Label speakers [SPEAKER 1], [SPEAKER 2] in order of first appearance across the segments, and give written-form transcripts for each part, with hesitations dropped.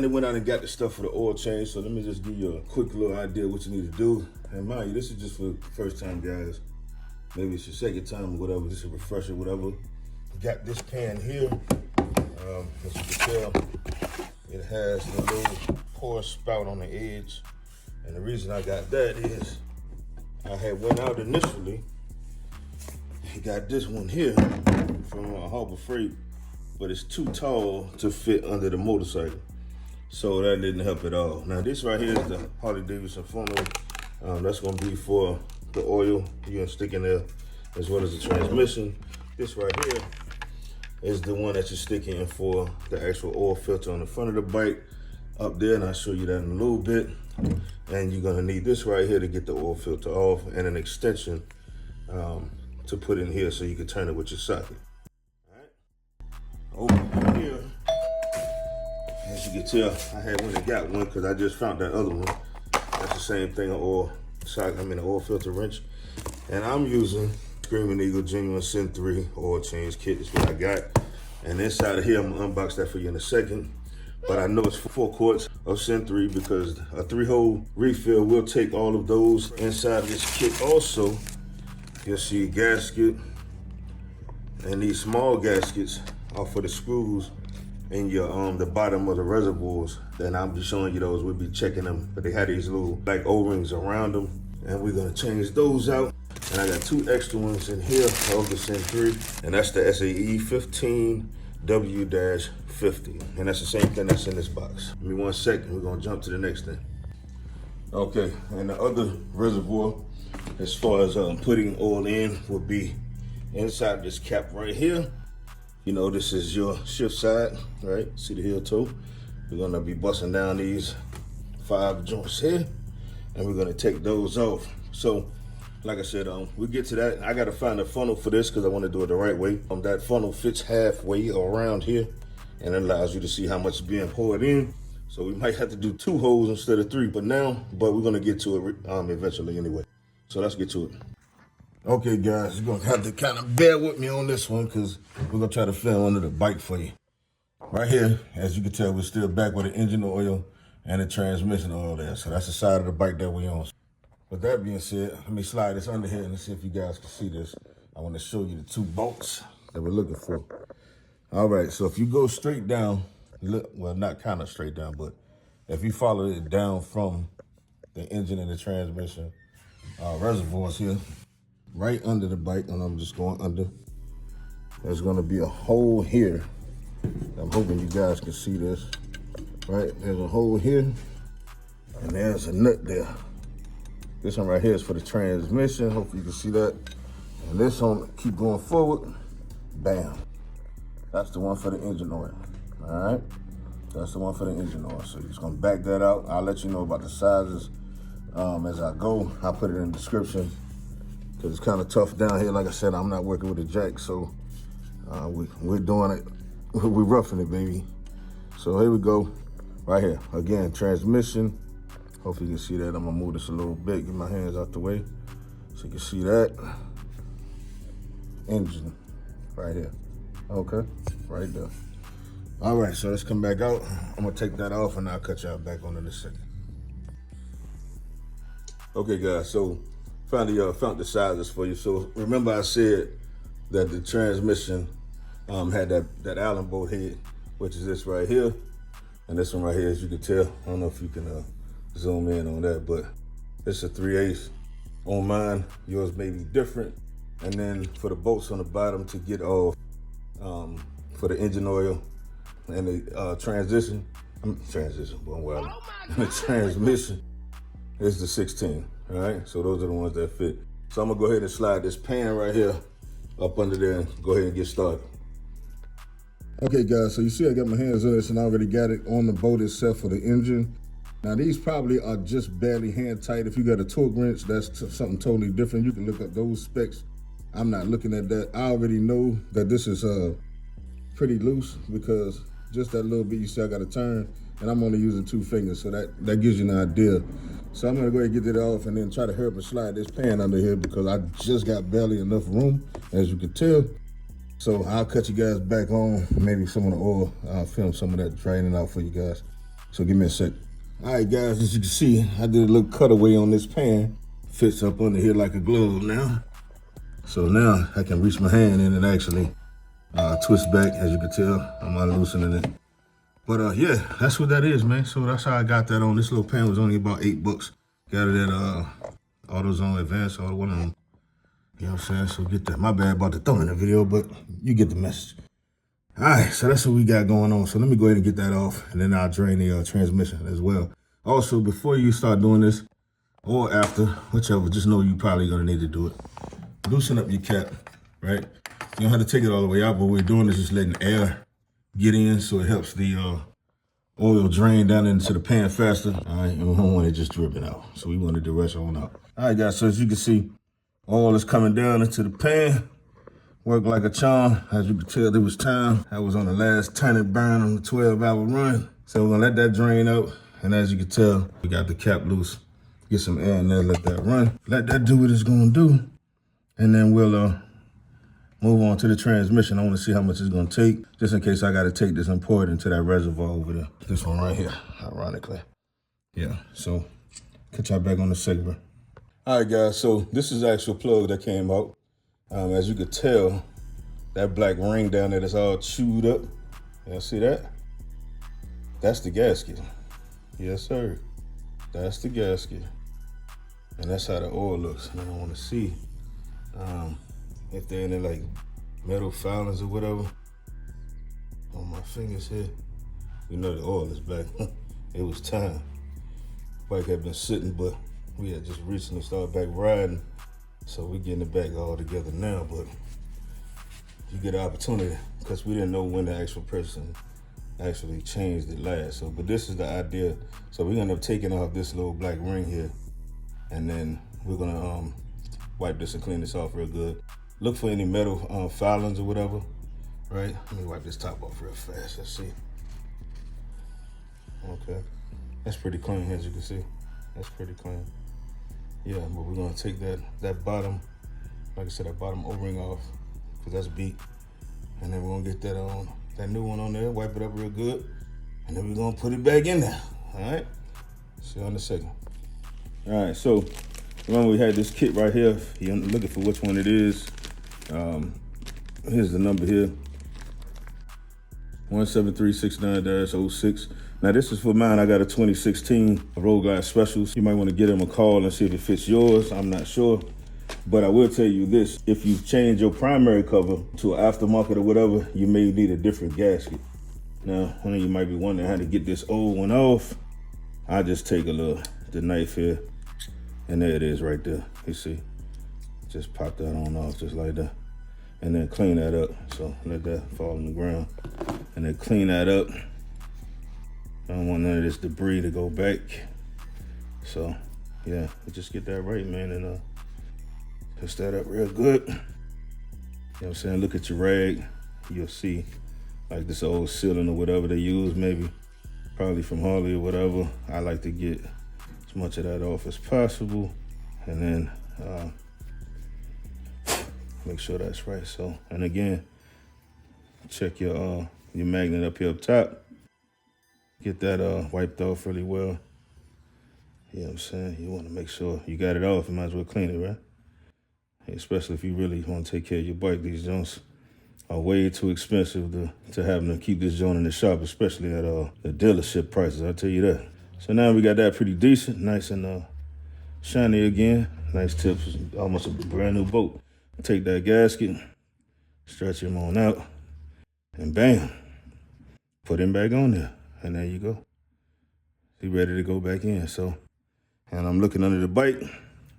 [SPEAKER 1] finally went out and got the stuff for the oil change, so let me just give you a quick little idea of what you need to do. And mind you, this is just for the first time, guys. Maybe it's your second time or whatever, this is a refresher, whatever. Got this pan here, as you can tell, it has the little pour spout on the edge. And the reason I got that is, I had went out initially, got this one here from Harbor Freight, but it's too tall to fit under the motorcycle. So that didn't help at all. Now this right here is the Harley-Davidson funnel. That's gonna be for the oil you're gonna stick in there, as well as the transmission. This right here is the one that you're sticking in for the actual oil filter on the front of the bike up there, and I'll show you that in a little bit. And you're gonna need this right here to get the oil filter off, and an extension to put in here so you can turn it with your socket. Over here, as you can tell, I had went and got one because I just found that other one. That's the same thing, an oil socket, an oil filter wrench. And I'm using Screaming Eagle Genuine Sin 3 oil change kit is what I got. And inside of here, I'm gonna unbox that for you in a second. But I know it's 4 quarts of Sin 3 because a 3-hole refill will take all of those. Inside of this kit also, you'll see a gasket, and these small gaskets are for the screws in your the bottom of the reservoirs. Then I'll be showing you those. We'll be checking them, but they had these little black O-rings around them, and we're gonna change those out. And I got 2 extra ones in here of the Sin 3, and that's the SAE 15W-50, and that's the same thing that's in this box. Give me 1 second, we're gonna jump to the next thing. Okay, and the other reservoir, as far as putting oil in, will be inside this cap right here. You know, this is your shift side, right? See the heel toe? We're gonna be busting down these 5 joints here, and we're gonna take those off. So, like I said, we'll get to that. I gotta find a funnel for this because I wanna do it the right way. That funnel fits halfway around here, and it allows you to see how much is being poured in. So we might have to do 2 holes instead of 3, but we're gonna get to it eventually anyway. So let's get to it. Okay guys, you're gonna have to kind of bear with me on this one because we're gonna try to film under the bike for you. Right here, as you can tell, we're still back with the engine oil and the transmission oil there. So that's the side of the bike that we're on. With that being said, let me slide this under here and see if you guys can see this. I wanna show you the 2 bolts that we're looking for. All right, so if you go straight down, look, well, not kind of straight down, but if you follow it down from the engine and the transmission reservoirs here, right under the bike, and I'm just going under, there's gonna be a hole here. I'm hoping you guys can see this, right? There's a hole here, and there's a nut there. This one right here is for the transmission. Hopefully you can see that. And this one, keep going forward, bam. That's the one for the engine oil, all right? That's the one for the engine oil. So you're just gonna back that out. I'll let you know about the sizes as I go. I'll put it in the description because it's kind of tough down here. Like I said, I'm not working with a jack, so we're doing it. We're roughing it, baby. So here we go, right here. Again, transmission. Hopefully you can see that. I'm gonna move this a little bit, get my hands out the way so you can see that. Engine, right here. Okay, right there. All right, so let's come back out. I'm gonna take that off and I'll cut y'all back on in a second. Okay guys, so found the sizes for you. So remember I said that the transmission had that Allen bolt head, which is this right here. And this one right here, as you can tell, I don't know if you can zoom in on that, but it's a 3/8 on mine. Yours may be different. And then for the bolts on the bottom to get off for the engine oil and the transmission, going wild. And the transmission is the 16, all right? So those are the ones that fit. So I'm gonna go ahead and slide this pan right here up under there and go ahead and get started. Okay guys, so you see I got my hands on this and I already got it on the bolt itself for the engine. Now these probably are just barely hand tight. If you got a torque wrench, that's something totally different. You can look up those specs. I'm not looking at that. I already know that this is pretty loose because just that little bit you see I got to turn, and I'm only using 2 fingers, so that gives you an idea. So I'm gonna go ahead and get that off and then try to hurry up and slide this pan under here because I just got barely enough room, as you can tell. So I'll cut you guys back on, maybe some of the oil. I'll film some of that draining out for you guys. So give me a sec. All right, guys, as you can see, I did a little cutaway on this pan. Fits up under here like a glove now. So now I can reach my hand in and actually twist back. As you can tell, I'm unloosening it. But yeah, that's what that is, man. So that's how I got that on. This little pan was only about $8. Got it at AutoZone Advance, or one of them. You know what I'm saying? So get that. My bad about the throwing the video, but you get the message. All right, so that's what we got going on. So let me go ahead and get that off, and then I'll drain the transmission as well. Also, before you start doing this, or after, whichever, just know you probably gonna need to do it. Loosen up your cap, right? You don't have to take it all the way out, but what we're doing is just letting air get in, so it helps the oil drain down into the pan faster. All right, and we don't want it just dripping out, so we want it to rush on out. All right, guys, so as you can see, oil is coming down into the pan. Worked like a charm. As you can tell, there was time. I was on the last tiny burn on the 12-hour run. So we're gonna let that drain out. And as you can tell, we got the cap loose. Get some air in there, let that run. Let that do what it's gonna do. And then we'll move on to the transmission. I wanna see how much it's gonna take, just in case I gotta take this and pour it into that reservoir over there. This one right here, ironically. Yeah, so catch y'all back on the segment. All right, guys, so this is the actual plug that came out. As you could tell, that black ring down there that's all chewed up. Y'all see that? That's the gasket. Yes, sir. That's the gasket. And that's how the oil looks. And I want to see if there any like metal filings or whatever on my fingers here. You know the oil is black. It was time. Bike had been sitting, but we had just recently started back riding. So we're getting it back all together now, but you get an opportunity because we didn't know when the actual person actually changed it last. So, but this is the idea. So we're gonna end up taking off this little black ring here, and then we're gonna wipe this and clean this off real good. Look for any metal filings or whatever, right? Let me wipe this top off real fast. Let's see. Okay, that's pretty clean, as you can see. That's pretty clean. Yeah, but we're gonna take that bottom, like I said, that bottom O-ring off, because that's beat. And then we're gonna get that new one on there, wipe it up real good, and then we're gonna put it back in there, all right? See you in a second. All right, so remember we had this kit right here. You're looking for which one it is. Here's the number here, 17369-06. Now this is for mine. I got a 2016 Road Glide Specials. You might want to give them a call and see if it fits yours. I'm not sure. But I will tell you this, if you change your primary cover to an aftermarket or whatever, you may need a different gasket. Now, I know you might be wondering how to get this old one off. I just take the knife here, and there it is right there. You see, just pop that on off just like that. And then clean that up. So let that fall on the ground. And then clean that up. I don't want none of this debris to go back. So yeah, just get that right, man, and twist that up real good. You know what I'm saying? Look at your rag. You'll see like this old sealant or whatever they use, maybe probably from Harley or whatever. I like to get as much of that off as possible, and then make sure that's right. So, and again, check your magnet up here up top. Get that wiped off really well. You know what I'm saying? You want to make sure you got it off. You might as well clean it, right? Especially if you really want to take care of your bike. These joints are way too expensive to have them keep this joint in the shop, especially at the dealership prices. I'll tell you that. So now we got that pretty decent, nice and shiny again. Nice tips, almost a brand new boat. Take that gasket, stretch him on out, and bam, put him back on there. And there you go. He's ready to go back in. So, and I'm looking under the bike.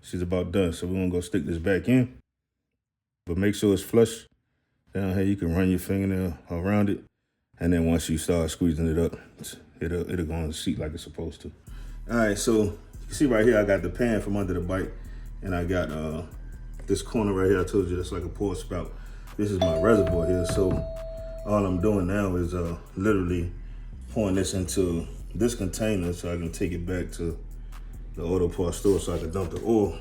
[SPEAKER 1] She's about done. So we're gonna go stick this back in. But make sure it's flush down here. You can run your fingernail around it. And then once you start squeezing it up, it'll go on the seat like it's supposed to. All right, so you see right here, I got the pan from under the bike. And I got this corner right here. I told you that's like a pour spout. This is my reservoir here. So all I'm doing now is literally pouring this into this container so I can take it back to the auto parts store so I can dump the oil.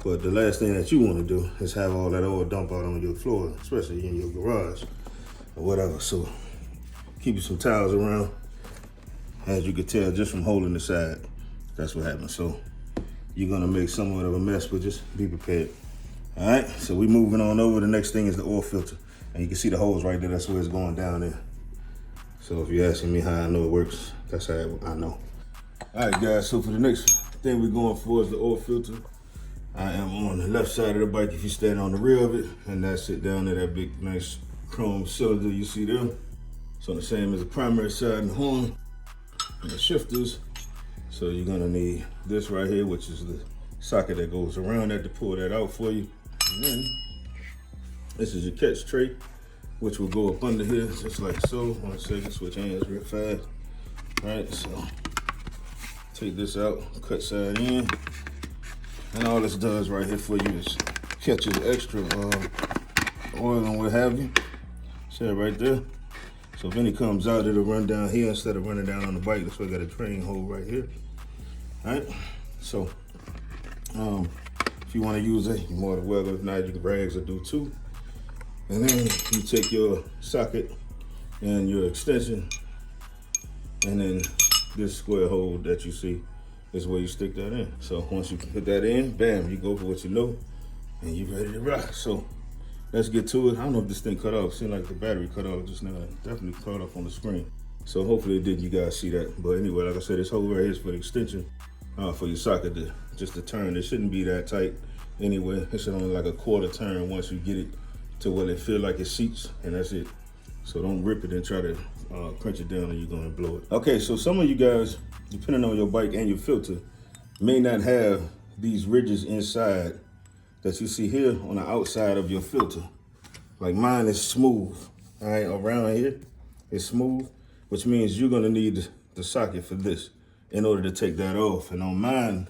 [SPEAKER 1] But the last thing that you want to do is have all that oil dump out on your floor, especially in your garage or whatever. So keep you some towels around. As you can tell just from holding the side, that's what happens. So you're gonna make somewhat of a mess, but just be prepared. All right, so we moving on over. The next thing is the oil filter. And you can see the hose right there, that's where it's going down there. So if you're asking me how I know it works, that's how I know. All right guys, so for the next thing we're going for is the oil filter. I am on the left side of the bike if you stand on the rear of it, and that's it down there, that big nice chrome cylinder you see there. So the same as the primary side and the horn and the shifters. So you're gonna need this right here, which is the socket that goes around that to pull that out for you. And then this is your catch tray, which will go up under here, just like so. 1 second, switch hands real fast. All right, so take this out, cut side in. And all this does right here for you is catches extra oil and what have you. See it right there? So if any comes out, it'll run down here instead of running down on the bike. That's why I got a drain hole right here. All right, so if you want to use it, you're more than welcome. If not, you can rags will do too. And then you take your socket and your extension, and then this square hole that you see is where you stick that in. So once you put that in, bam, you go for what you know, and you're ready to rock. So let's get to it. I don't know if this thing cut off. Seemed like the battery cut off just now. It definitely cut off on the screen. So hopefully it did, you guys see that. But anyway, like I said, this hole right here is for the extension, for your socket just to turn. It shouldn't be that tight anyway. It should only like a quarter turn once you get it to where it feel like it seats, and that's it. So don't rip it and try to crunch it down, and you're gonna blow it. Okay, so some of you guys, depending on your bike and your filter, may not have these ridges inside that you see here on the outside of your filter. Like mine is smooth, all right, around here, it's smooth, which means you're gonna need the socket for this in order to take that off. And on mine,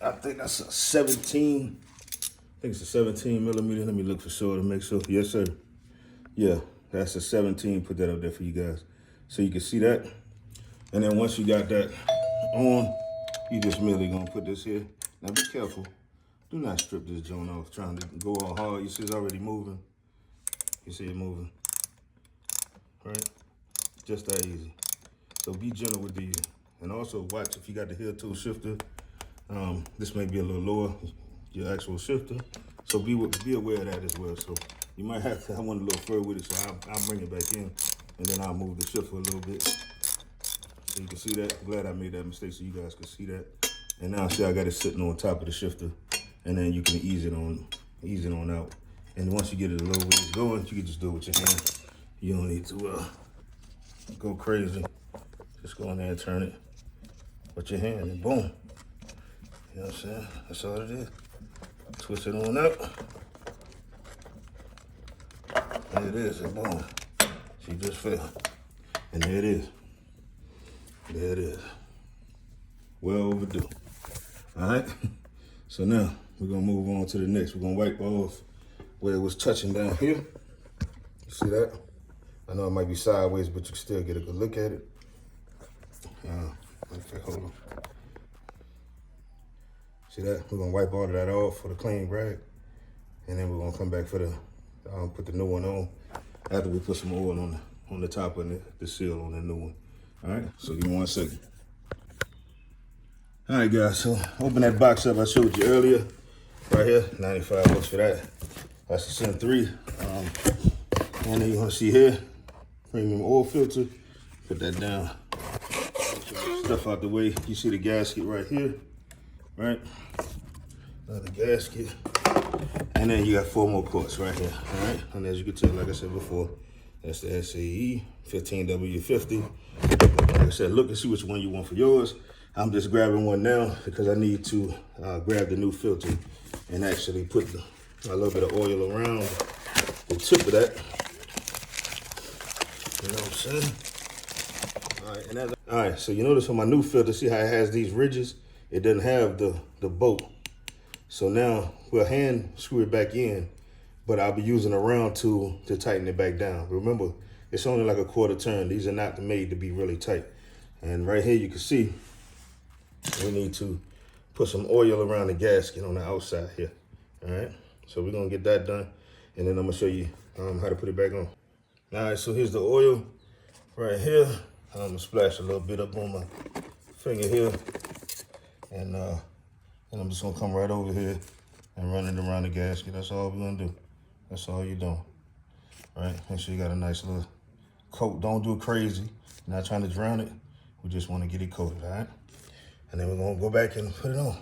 [SPEAKER 1] I think that's a 17, I think it's a 17 millimeter. Let me look for sure to make sure. Yes, sir. Yeah, that's a 17. Put that up there for you guys so you can see that. And then once you got that on, you just merely gonna put this here. Now be careful. Do not strip this joint off trying to go all hard. You see it's already moving. You see it moving, right? Just that easy. So be gentle with these. And also watch if you got the heel toe shifter. This may be a little lower, your actual shifter. So be aware of that as well. So you might have to, I want a little further with it, so I'll bring it back in, and then I'll move the shifter a little bit. So you can see that. I'm glad I made that mistake so you guys can see that. And now see I got it sitting on top of the shifter, and then you can ease it on out. And once you get it a little ways going, you can just do it with your hand. You don't need to go crazy. Just go in there and turn it with your hand, and boom. You know what I'm saying? That's all it is. Twist it on out. There it is, and boom. She just fell. And there it is. There it is. Well overdue. All right? So now, we're gonna move on to the next. We're gonna wipe off where it was touching down here. You see that? I know it might be sideways, but you can still get a good look at it. Hold on. See that? We're gonna wipe all of that off for the clean rag, and then we're gonna come back for the put the new one on after we put some oil on the top of the seal on the new one. All right. So give me 1 second. All right, guys. So open that box up I showed you earlier, right here. $95 for that. That's the Sin 3. And then you want to see here, premium oil filter. Put that down. Stuff out the way. You see the gasket right here. Right, another gasket, and then you got 4 more ports right here. All right, and as you can tell, like I said before, that's the SAE 15W50. Like I said, look and see which one you want for yours. I'm just grabbing one now because I need to grab the new filter and actually put a little bit of oil around the tip of that. You know what I'm saying? All right, and all right. So you notice on my new filter, see how it has these ridges? It doesn't have the bolt. So now we'll hand screw it back in, but I'll be using a round tool to tighten it back down. Remember, it's only like a quarter turn. These are not made to be really tight. And right here you can see we need to put some oil around the gasket on the outside here. All right, so we're gonna get that done, and then I'm gonna show you how to put it back on. All right, so here's the oil right here. I'm gonna splash a little bit up on my finger here, and I'm just gonna come right over here and run it around the gasket. That's all we're gonna do. That's all you're doing. All right, make sure you got a nice little coat. Don't do it crazy. You're not trying to drown it. We just want to get it coated, all right? And then we're gonna go back and put it on.